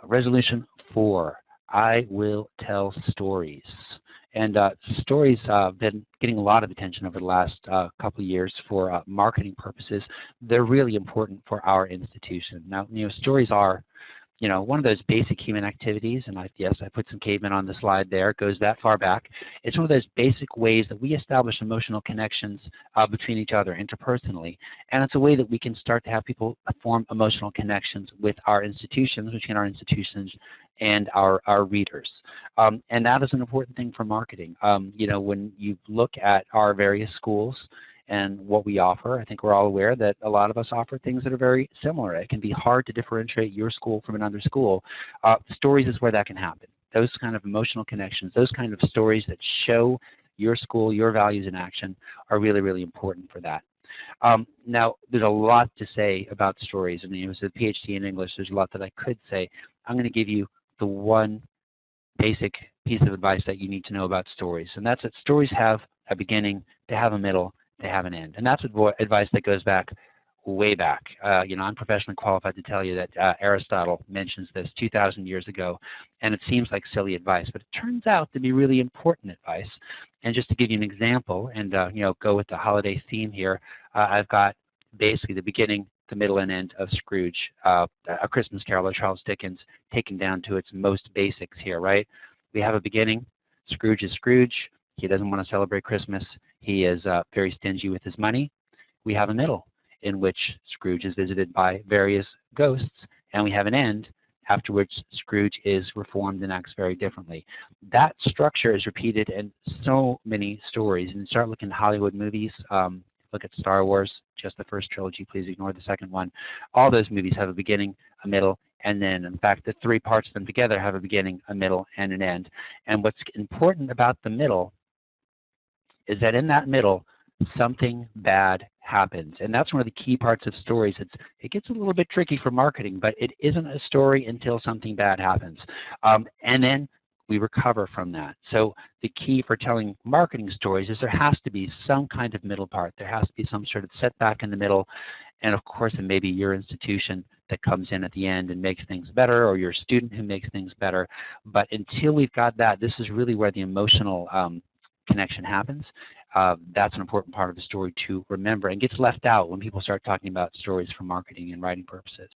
Resolution 4, I will tell stories. And stories have been getting a lot of attention over the last couple of years for marketing purposes. They're really important for our institution. Now, stories are one of those basic human activities, and yes, I put some cavemen on the slide there. It goes that far back. It's one of those basic ways that we establish emotional connections between each other interpersonally, and it's a way that we can start to have people form emotional connections with our institutions, between our institutions and our readers. And that is an important thing for marketing. When you look at our various schools, and what we offer, I think we're all aware that a lot of us offer things that are very similar. It can be hard to differentiate your school from another school. Stories is where that can happen. Those kind of emotional connections, those kind of stories that show your school, your values in action are really, really important for that. Now, there's a lot to say about stories. I mean, as a PhD in English, there's a lot that I could say. I'm going to give you the one basic piece of advice that you need to know about stories, and that's that stories have a beginning, they have a middle, they have an end. And that's advice that goes back way back. I'm professionally qualified to tell you that Aristotle mentions this 2,000 years ago, and it seems like silly advice, but it turns out to be really important advice. And just to give you an example, and go with the holiday theme here, I've got basically the beginning, the middle, and end of Scrooge, A Christmas Carol by Charles Dickens, taken down to its most basics here, right? We have a beginning. Scrooge is Scrooge. He doesn't want to celebrate Christmas. He is very stingy with his money. We have a middle in which Scrooge is visited by various ghosts, and we have an end after which Scrooge is reformed and acts very differently. That structure is repeated in so many stories. And start looking at Hollywood movies. Look at Star Wars, just the first trilogy. Please ignore the second one. All those movies have a beginning, a middle, and then, in fact, the three parts of them together have a beginning, a middle, and an end. And what's important about the middle is that in that middle, something bad happens. And that's one of the key parts of stories. It gets a little bit tricky for marketing, but it isn't a story until something bad happens. And then we recover from that. So the key for telling marketing stories is there has to be some kind of middle part. There has to be some sort of setback in the middle. And of course, it may be your institution that comes in at the end and makes things better, or your student who makes things better. But until we've got that, this is really where the emotional connection happens. That's an important part of the story to remember and gets left out when people start talking about stories for marketing and writing purposes.